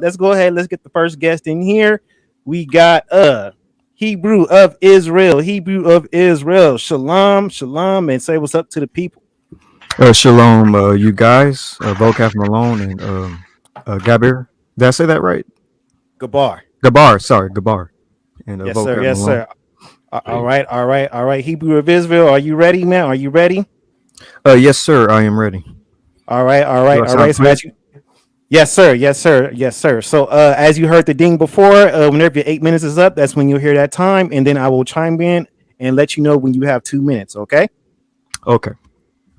let's go ahead. Let's get the first guest in here. We got Hebrew of Israel. Hebrew of Israel. Shalom, shalom, and say what's up to the people. Shalom, you guys. Vocab Malone and Gabir. Did I say that right? Gabar. Gabar, sorry, Gabar. And Yes, sir. Vocab Yes, Malone. sir. All right, all right, all right. Hebrew of Israel. Are you ready, man? Are you ready? Yes, sir. I am ready. All right, all Do right, I all sound right. So clear? as you, yes, sir. Yes, sir. Yes, sir. So as you heard the ding before, whenever your 8 minutes is up, that's when you'll hear that time, and then I will chime in and let you know when you have 2 minutes. Okay. Okay.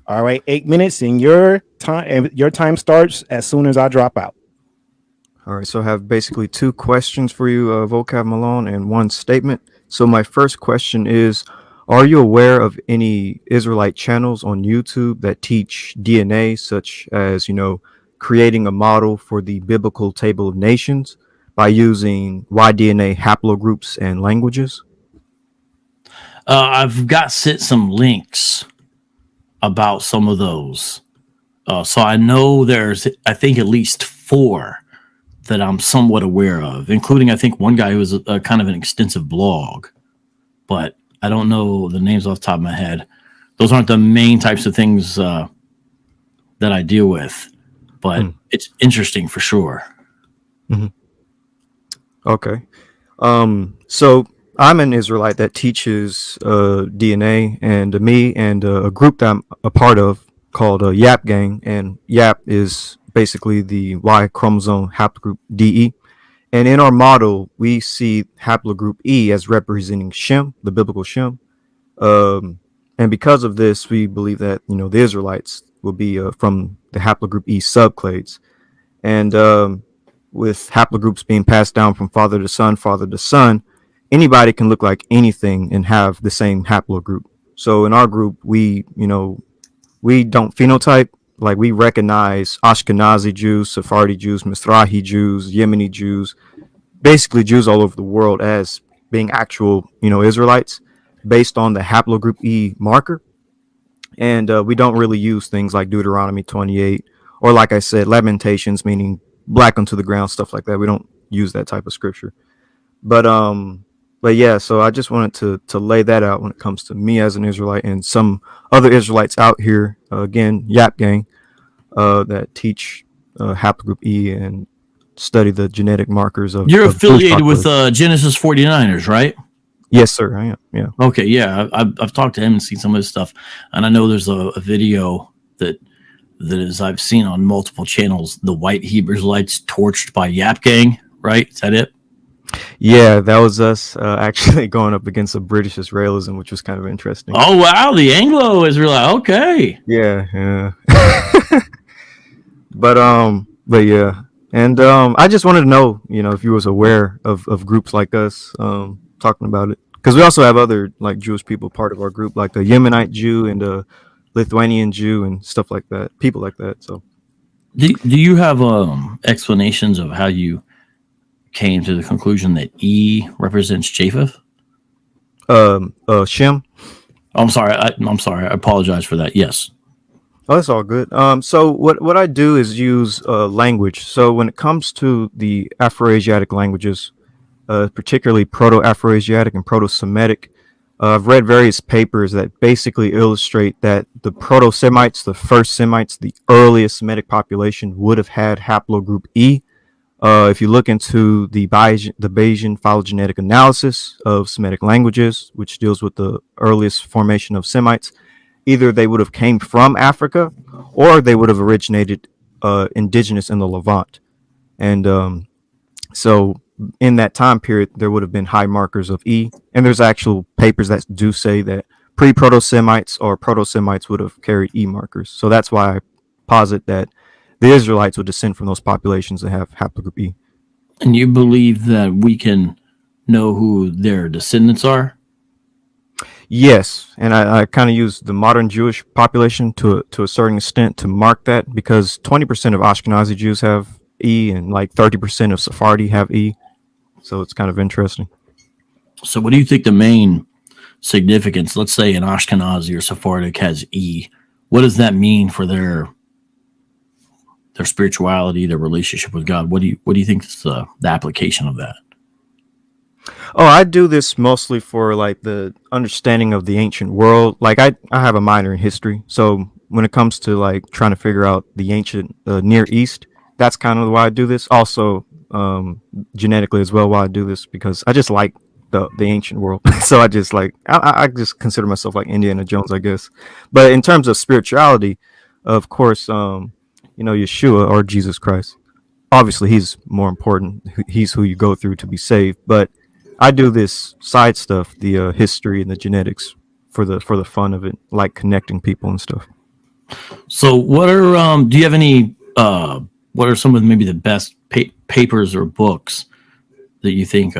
All right. 8 minutes, and your time. And your time starts as soon as I drop out. All right. So I have basically two questions for you, Vocab Malone, and one statement. So my first question is, are you aware of any Israelite channels on YouTube that teach DNA, such as, creating a model for the biblical table of nations by using YDNA haplogroups and languages? I've got sent some links about some of those. So I know there's, I think, at least 4 that I'm somewhat aware of, including, I think, one guy who was a kind of an extensive blog, but I don't know the names off the top of my head. Those aren't the main types of things that I deal with, but it's interesting for sure. Mm-hmm. Okay. So I'm an Israelite that teaches DNA, and me and a group that I'm a part of called YAP Gang, and YAP is basically the Y chromosome haplogroup DE. And in our model, we see haplogroup E as representing Shem, the biblical Shem. And because of this, we believe that, the Israelites will be from the haplogroup E subclades. And with haplogroups being passed down from father to son, anybody can look like anything and have the same haplogroup. So in our group, we don't phenotype. Like, we recognize Ashkenazi Jews, Sephardi Jews, Mizrahi Jews, Yemeni Jews, basically Jews all over the world as being actual, Israelites based on the haplogroup E marker. And we don't really use things like Deuteronomy 28 or, like I said, Lamentations, meaning black unto the ground, stuff like that. We don't use that type of scripture. But yeah, so I just wanted to lay that out when it comes to me as an Israelite and some other Israelites out here, again, YAP Gang, that teach haplogroup E and study the genetic markers of. You're of affiliated with Genesis 49ers, right? Yes, sir, I am. Yeah. Okay, yeah, I've talked to him and seen some of his stuff, and I know there's a video that is I've seen on multiple channels. The white Hebrew Israelites torched by YAP Gang, right? Is that it? Yeah, that was us actually going up against the British Israelism, which was kind of interesting. Oh wow, the Anglo-Israelite. Okay. Yeah. But yeah, and I just wanted to know, if you was aware of groups like us talking about it, because we also have other like Jewish people part of our group, like the Yemenite Jew and the Lithuanian Jew and stuff like that, people like that. So, do you have explanations of how you came to the conclusion that E represents Japheth? Shem. I'm sorry. I'm sorry. I apologize for that. Yes. Oh, that's all good. So what I do is use language. So when it comes to the Afroasiatic languages, particularly Proto-Afroasiatic and Proto-Semitic, I've read various papers that basically illustrate that the Proto-Semites, the first Semites, the earliest Semitic population would have had haplogroup E. If you look into the Bayesian phylogenetic analysis of Semitic languages, which deals with the earliest formation of Semites, either they would have came from Africa or they would have originated indigenous in the Levant. And so in that time period, there would have been high markers of E. And there's actual papers that do say that pre-Proto-Semites or Proto-Semites would have carried E markers. So that's why I posit that the Israelites would descend from those populations that have haplogroup E. And you believe that we can know who their descendants are? Yes, and I kind of use the modern Jewish population to a certain extent to mark that, because 20% of Ashkenazi Jews have E and like 30% of Sephardi have E. So it's kind of interesting. So what do you think the main significance, let's say an Ashkenazi or Sephardic has E, what does that mean for their their spirituality, their relationship with God. What do you think is the application of that? Oh, I do this mostly for like the understanding of the ancient world. Like I have a minor in history, so when it comes to like trying to figure out the ancient Near East, that's kind of why I do this. Also, genetically as well, why I do this because I just like the ancient world. So I just like I just consider myself like Indiana Jones, I guess. But in terms of spirituality, of course, Yeshua or Jesus Christ. Obviously, he's more important. He's who you go through to be saved. But I do this side stuff, the history and the genetics for the fun of it, like connecting people and stuff. So, what are do you have any? What are some of maybe the best papers or books that you think?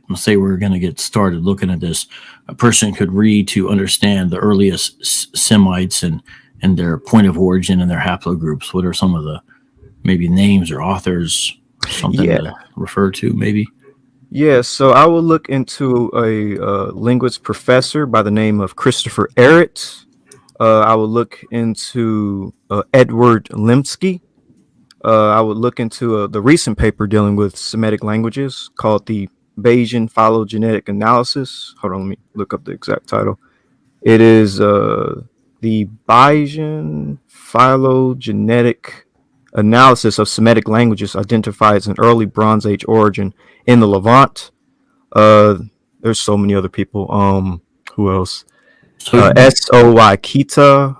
Let's say we're going to get started looking at this. A person could read to understand the earliest Semites and their point of origin and their haplogroups. What are some of the maybe names or authors? Something to refer to, maybe. Yeah, so I will look into a linguist professor by the name of Christopher Ehret. I will look into Edward Lemsky. I would look into the recent paper dealing with Semitic languages called the Bayesian Phylogenetic Analysis. Hold on, let me look up the exact title. It is the Bayesian Phylogenetic Analysis of Semitic Languages Identifies an Early Bronze Age Origin in the Levant. There's so many other people. Who else? S.O.Y. Kita.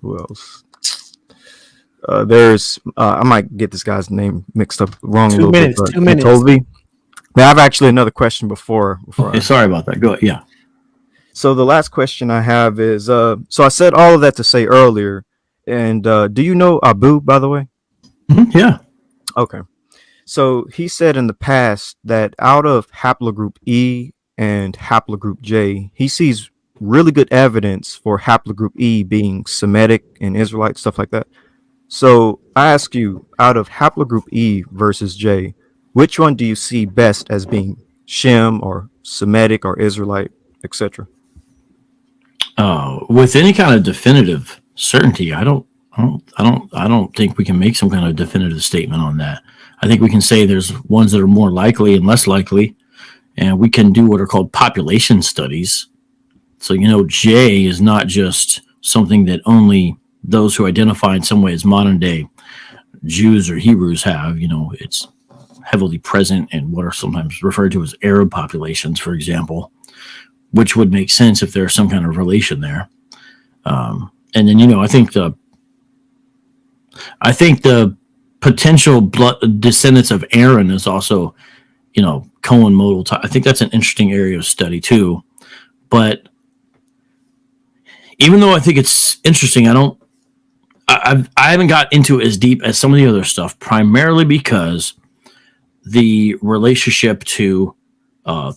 Who else? There's I might get this guy's name mixed up wrong a little bit. 2 minutes. Totally. Now I have actually another question before Sorry about that. Go ahead. Yeah. So the last question I have is so I said all of that to say earlier, and do you know Abu, by the way? Mm-hmm. Yeah. Okay. So he said in the past that out of haplogroup E and haplogroup J, he sees really good evidence for haplogroup E being Semitic and Israelite, stuff like that. So I ask you, out of haplogroup E versus J, which one do you see best as being Shem or Semitic or Israelite, etc.? With any kind of definitive certainty, I don't think we can make some kind of definitive statement on that. I think we can say there's ones that are more likely and less likely, and we can do what are called population studies. So, J is not just something that only those who identify in some way as modern day Jews or Hebrews have. It's heavily present in what are sometimes referred to as Arab populations, for example, which would make sense if there's some kind of relation there. And then, I think the potential blood descendants of Aaron is also, Cohen modal type. I think that's an interesting area of study too. But even though I think it's interesting, I haven't got into it as deep as some of the other stuff, primarily because the relationship to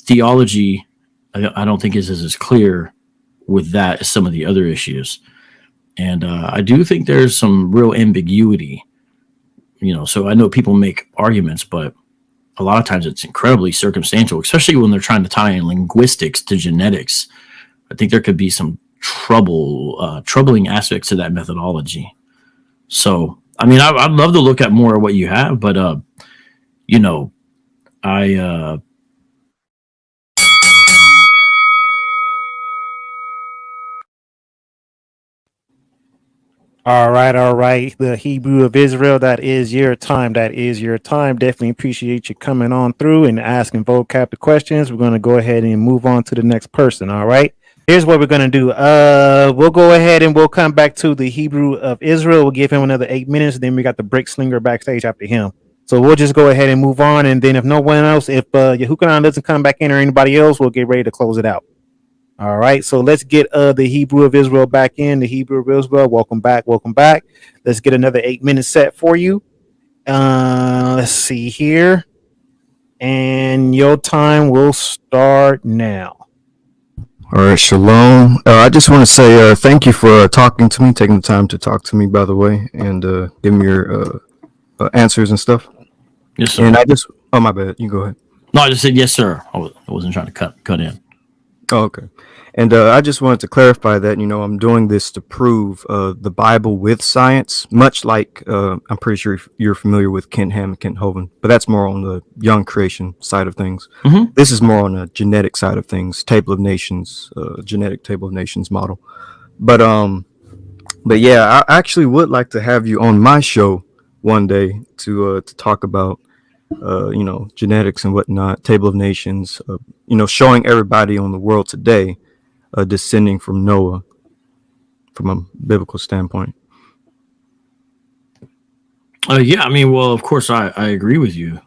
theology, I don't think is as clear with that as some of the other issues. And I do think there's some real ambiguity, so I know people make arguments, but a lot of times it's incredibly circumstantial, especially when they're trying to tie in linguistics to genetics. I think there could be some troubling aspects to that methodology. So, I'd love to look at more of what you have, but, All right. The Hebrew of Israel, that is your time. Definitely appreciate you coming on through and asking vocab the questions. We're going to go ahead and move on to the next person. All right. Here's what we're going to do. We'll go ahead and we'll come back to the Hebrew of Israel. We'll give him another 8 minutes. Then we got the brick slinger backstage after him. So we'll just go ahead and move on. And then if no one else, if Yahukanan doesn't come back in or anybody else, we'll get ready to close it out. All right, so let's get the Hebrew of Israel back in. The Hebrew of Israel, welcome back. Let's get another 8 minute set for you. Let's see here. And your time will start now. All right, shalom. I just want to say thank you for talking to me, taking the time to talk to me, by the way, and give me your answers and stuff. Yes, sir. And my bad. You go ahead. No, I just said yes, sir. I wasn't trying to cut in. Oh, okay. And I just wanted to clarify that, I'm doing this to prove the Bible with science, much like I'm pretty sure you're familiar with Kent Ham and Kent Hovind, but that's more on the young creation side of things. Mm-hmm. This is more on the genetic side of things, Table of Nations, genetic Table of Nations model. But yeah, I actually would like to have you on my show one day to talk about genetics and whatnot, Table of Nations, showing everybody on the world today descending from Noah from a biblical standpoint. Yeah, I mean, well, of course, I agree with you.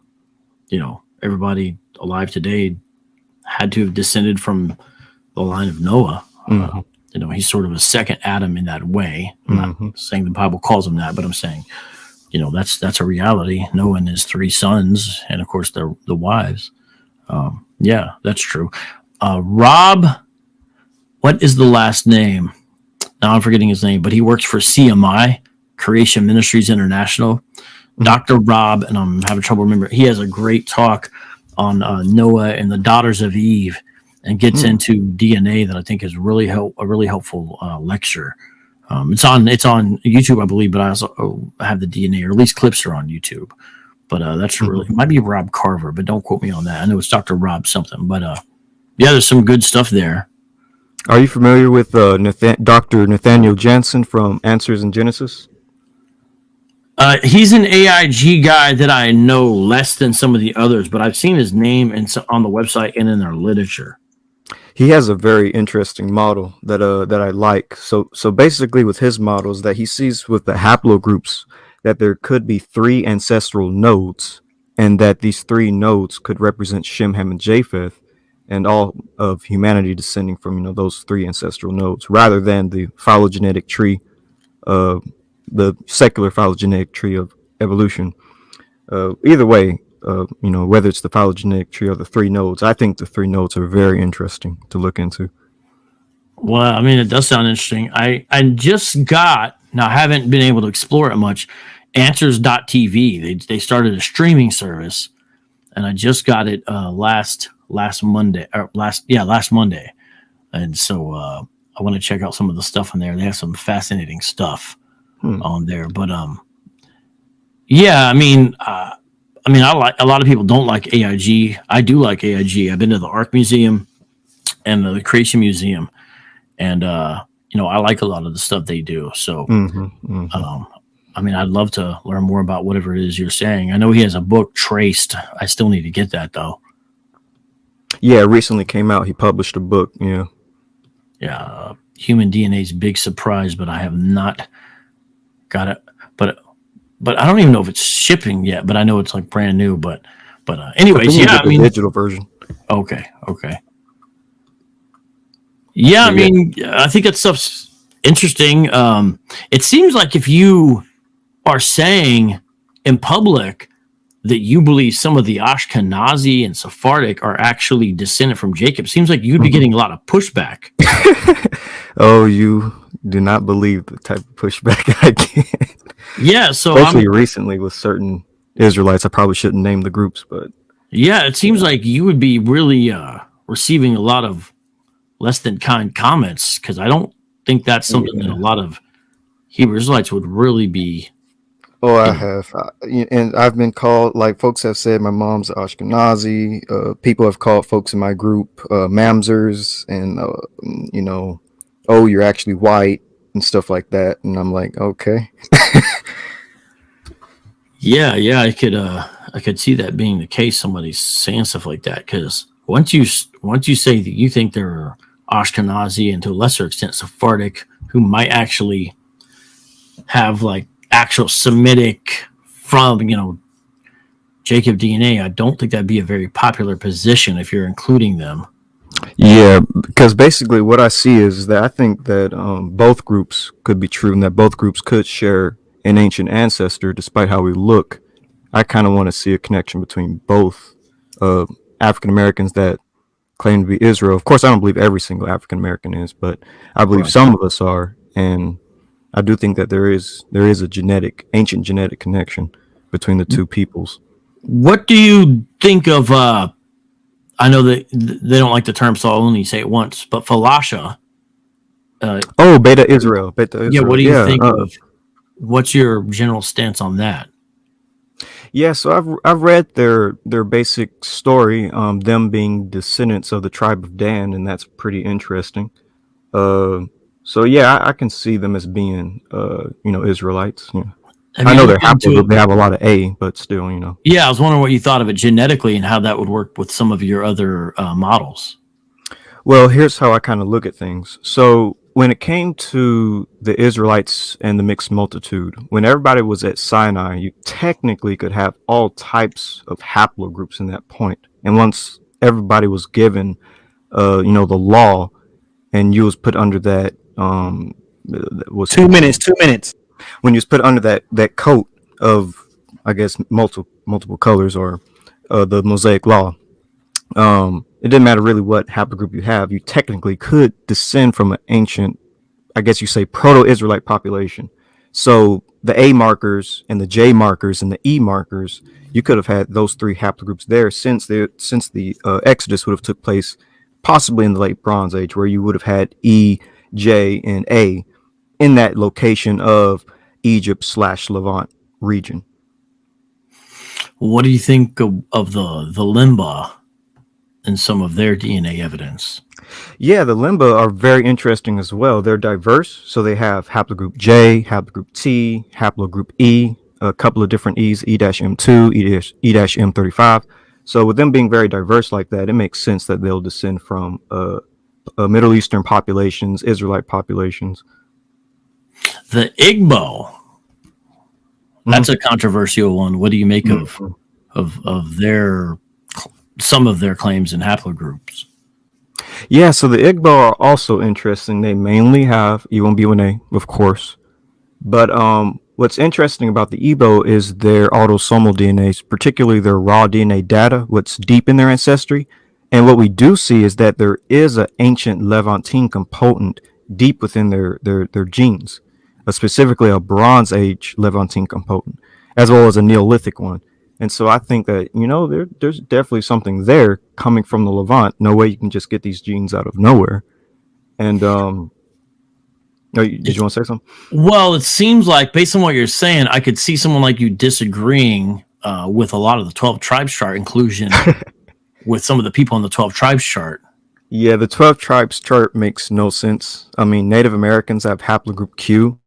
Everybody alive today had to have descended from the line of Noah. He's sort of a second Adam in that way. I'm not saying the Bible calls him that, but I'm saying, that's a reality. Noah and his 3 sons, and of course the wives. Yeah, that's true. Rob, what is the last name? Now I'm forgetting his name, but he works for CMI, Creation Ministries International. Dr. Rob, and I'm having trouble remembering. He has a great talk on Noah and the daughters of Eve, and gets into DNA that I think is a really helpful lecture. It's on YouTube, I believe, but I also have the DNA, or at least clips are on YouTube. But that's really, it might be Rob Carver, but don't quote me on that. I know it's Dr. Rob something, but yeah, there's some good stuff there. Are you familiar with Dr. Nathaniel Jansen from Answers in Genesis? He's an AIG guy that I know less than some of the others, but I've seen his name on the website and in their literature. He has a very interesting model that I like. So basically, with his models, that he sees with the haplogroups that there could be 3 ancestral nodes, and that these 3 nodes could represent Shem, Ham, and Japheth, and all of humanity descending from those 3 ancestral nodes, rather than the phylogenetic tree, the secular phylogenetic tree of evolution. Either way, whether it's the phylogenetic tree or the 3 nodes, I think the 3 nodes are very interesting to look into. Well, I mean, it does sound interesting. I just got, now I haven't been able to explore it much, Answers.tv. They started a streaming service, and I just got it last Monday, last Monday. And so I want to check out some of the stuff on there. They have some fascinating stuff on there. But yeah, I mean, I like, a lot of people don't like AIG. I do like AIG. I've been to the Ark Museum and the Creation Museum, and I like a lot of the stuff they do. So, I mean, I'd love to learn more about whatever it is you're saying. I know he has a book, Traced. I still need to get that though. Yeah, it recently came out. He published a book. Yeah. Yeah, Human DNA's Big Surprise, but I have not got it. But I don't even know if it's shipping yet. But I know it's like brand new. But anyways, yeah, I mean, digital version. Okay. Yeah, I mean, I think that stuff's interesting. It seems like if you are saying in public that you believe some of the Ashkenazi and Sephardic are actually descended from Jacob, seems like you'd be getting a lot of pushback. Oh, you do not believe the type of pushback I get. Yeah, so especially recently with certain Israelites. I probably shouldn't name the groups, but yeah, it seems like you would be really receiving a lot of less than kind comments, because I don't think that's something that a lot of Hebrew Israelites would really be. Oh, I have, and I've been called, like folks have said, my mom's Ashkenazi. People have called folks in my group Mamzers, and oh, you're actually white and stuff like that. And I'm like, okay. Yeah, I could see that being the case. Somebody's saying stuff like that, because once you say that you think there are Ashkenazi and to a lesser extent Sephardic who might actually have like actual Semitic from Jacob DNA, I don't think that'd be a very popular position if you're including them. Yeah, because basically what I see is that I think that both groups could be true, and that both groups could share an ancient ancestor despite how we look. I kind of want to see a connection between both African Americans that claim to be Israel. Of course, I don't believe every single African American is, but I believe some of us are, and I do think that there is a ancient genetic connection between the two peoples. What do you think of I know that they don't like the term, so I'll only say it once. But Falasha, Oh, Beta Israel. Beta Israel. yeah. What do you Yeah. think of? What's your general stance on that? Yeah, so I've read their basic story, them being descendants of the tribe of Dan, and that's pretty interesting. Uh, so yeah, I can see them as being Israelites. Yeah. Have I you know they're looked into haplogroup; it? they have a lot of A, but still, you know. Yeah, I was wondering what you thought of it genetically and how that would work with some of your other models. Well, here's how I kind of look at things. So when it came to the Israelites and the mixed multitude, when everybody was at Sinai, you technically could have all types of haplogroups in that point. And once everybody was given, the law, and you was put under that, was 2 minutes. 2 minutes. when you was put under that coat of, I guess, multiple colors, or the Mosaic law. It didn't matter really what haplogroup you have. You technically could descend from an ancient, I guess you say, proto-Israelite population. So the A markers and the J markers and the E markers, you could have had those three haplogroups there since the Exodus would have took place possibly in the late Bronze Age, where you would have had E, J, and A in that location of Egypt/Levant region. What do you think of the Limba and some of their DNA evidence? Yeah, the Limba are very interesting as well. They're diverse, so they have haplogroup J, haplogroup T, haplogroup E, a couple of different E's, E-M2, E-M35. So with them being very diverse like that, it makes sense that they'll descend from Middle Eastern populations, Israelite populations. The Igbo, that's a controversial one. What do you make of their some of their claims and haplogroups? Yeah, so the Igbo are also interesting. They mainly have E1B1A, of course. But what's interesting about the Igbo is their autosomal DNAs, particularly their raw DNA data, what's deep in their ancestry. And what we do see is that there is an ancient Levantine component deep within their genes, specifically a Bronze Age Levantine component, as well as a Neolithic one. And so I think that, there's definitely something there coming from the Levant. No way you can just get these genes out of nowhere. And did you want to say something? Well, it seems like, based on what you're saying, I could see someone like you disagreeing with a lot of the 12 tribes chart inclusion with some of the people on the 12 tribes chart. Yeah, the 12 tribes chart makes no sense. I mean, Native Americans have haplogroup Q.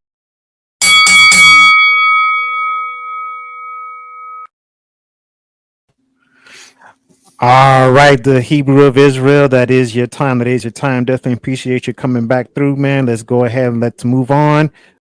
All right, the Hebrew of Israel, that is your time. That is your time. Definitely appreciate you coming back through, man. Let's go ahead and let's move on.